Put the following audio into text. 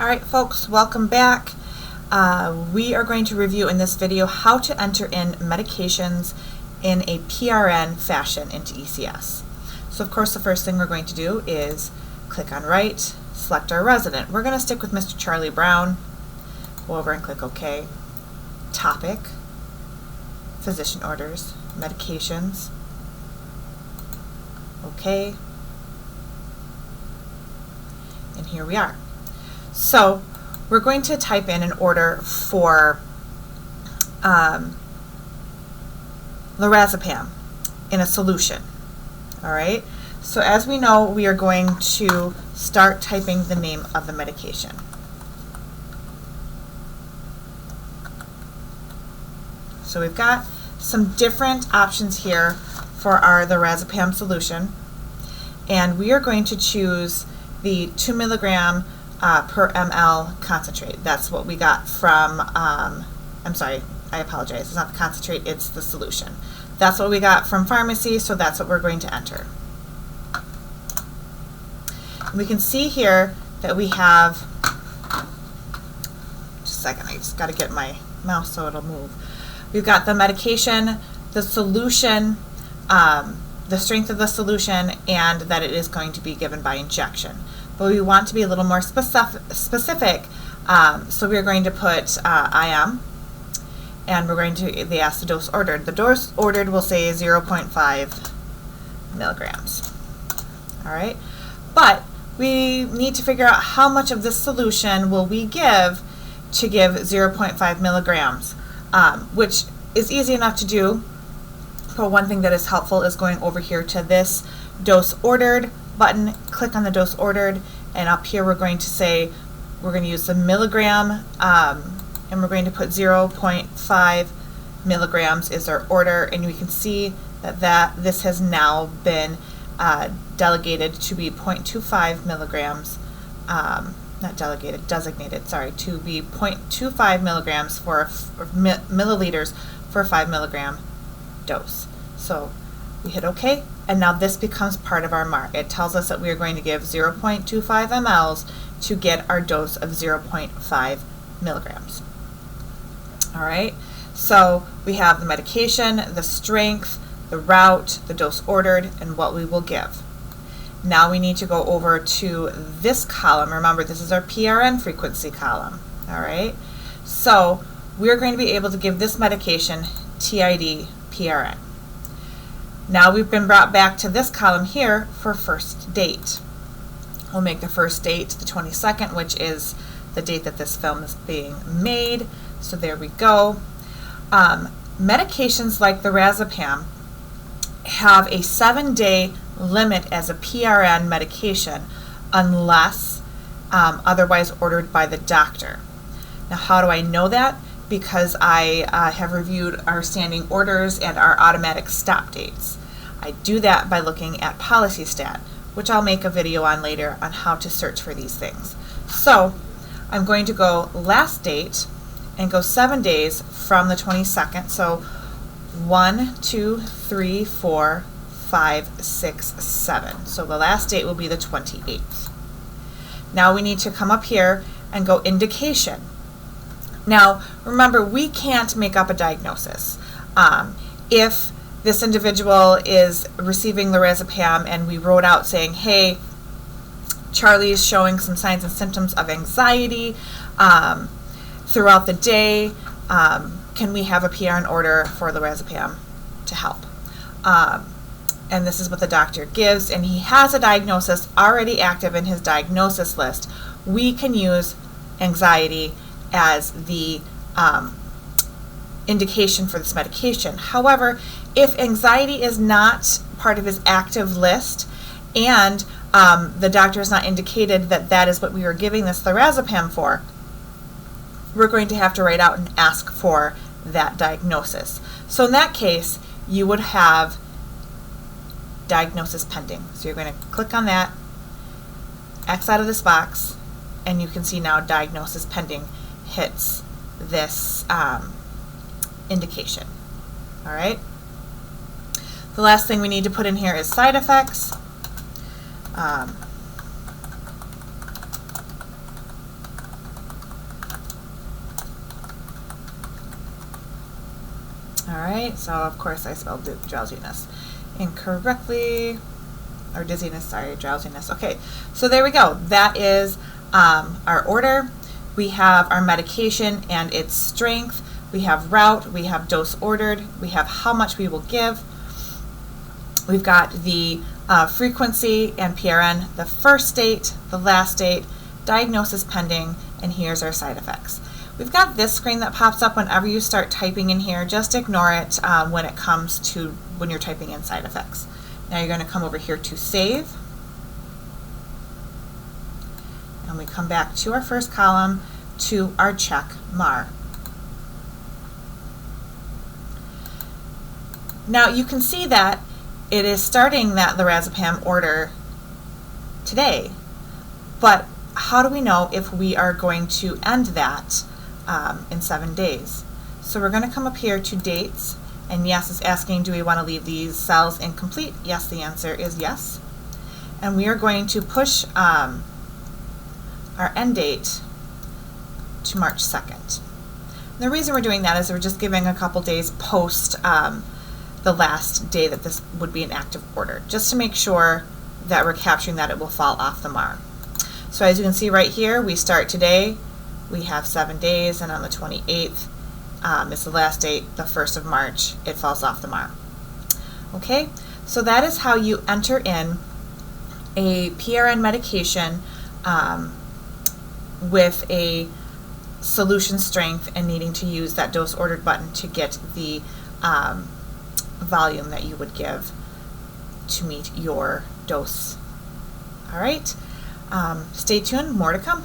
Alright folks, welcome back. We are going to review in this video how to enter in medications in a PRN fashion into ECS. So of course the first thing we're going to do is click on Write, select our resident. We're going to stick with Mr. Charlie Brown. Go over and click OK. Topic, physician orders, medications. OK. And here we are. So we're going to type in an order for lorazepam in a solution. All right. So as we know, we are going to start typing the name of the medication. So we've got some different options here for our lorazepam solution, and we are going to choose the 2 milligram per ml concentrate. That's what we got from, I'm sorry, I apologize, it's not the concentrate, it's the solution. That's what we got from pharmacy, so that's what we're going to enter. We can see here that we have, just a second, I just got to get my mouse so it'll move. We've got the medication, the solution, the strength of the solution, and that it is going to be given by injection. But we want to be a little more specific, so we're going to put IM, and we're going to, they ask the dose ordered. The dose ordered will say 0.5 milligrams. All right, but we need to figure out how much of this solution will we give to give 0.5 milligrams, which is easy enough to do. But one thing that is helpful is going over here to this dose ordered button, click on the dose ordered, and up here we're going to say we're going to use the milligram, and we're going to put 0.5 milligrams is our order, and we can see that this has now been delegated to be 0.25 milligrams, not delegated, designated, sorry, to be 0.25 milligrams for milliliters for a 5 milligram dose. So we hit OK, and now this becomes part of our mark. It tells us that we are going to give 0.25 mLs to get our dose of 0.5 milligrams. All right, so we have the medication, the strength, the route, the dose ordered, and what we will give. Now we need to go over to this column. Remember, this is our PRN frequency column. All right, so we're going to be able to give this medication TID PRN. Now we've been brought back to this column here for first date. We'll make the first date the 22nd, which is the date that this film is being made. So there we go. Medications like the lorazepam have a 7-day limit as a PRN medication unless otherwise ordered by the doctor. Now how do I know that? Because I have reviewed our standing orders and our automatic stop dates. I do that by looking at policy stat, which I'll make a video on later on how to search for these things. So I'm going to go last date and go 7 days from the 22nd. So 1, 2, 3, 4, 5, 6, 7. So the last date will be the 28th. Now we need to come up here and go indication. Now remember, we can't make up a diagnosis. If this individual is receiving lorazepam and we wrote out saying, hey, Charlie is showing some signs and symptoms of anxiety throughout the day, can we have a PRN order for lorazepam to help? And this is what the doctor gives, and he has a diagnosis already active in his diagnosis list. We can use anxiety as the indication for this medication. However, if anxiety is not part of his active list and the doctor has not indicated that that is what we were giving this lorazepam for, we're going to have to write out and ask for that diagnosis. So in that case, you would have diagnosis pending. So you're going to click on that, X out of this box, and you can see now diagnosis pending hits this indication. All right. The last thing we need to put in here is side effects. All right, so of course I spelled drowsiness incorrectly, or dizziness, sorry, drowsiness. Okay, so there we go. That is our order. We have our medication and its strength. We have route, we have dose ordered, we have how much we will give. We've got the frequency and PRN, the first date, the last date, diagnosis pending, and here's our side effects. We've got this screen that pops up whenever you start typing in here. Just ignore it when it comes to when you're typing in side effects. Now you're going to come over here to save. And we come back to our first column to our check MAR. Now you can see that it is starting that lorazepam order today, but how do we know if we are going to end that in 7 days? So we're going to come up here to dates, and yes, it's asking, do we want to leave these cells incomplete? Yes, the answer is yes. And we are going to push our end date to March 2nd. The reason we're doing that is we're just giving a couple days post the last day that this would be an active order, just to make sure that we're capturing that it will fall off the MAR. So as you can see right here, we start today, we have 7 days, and on the 28th is the last date, the 1st of March, it falls off the MAR. Okay, so that is how you enter in a PRN medication with a solution strength and needing to use that dose ordered button to get the volume that you would give to meet your dose. All right, stay tuned, more to come.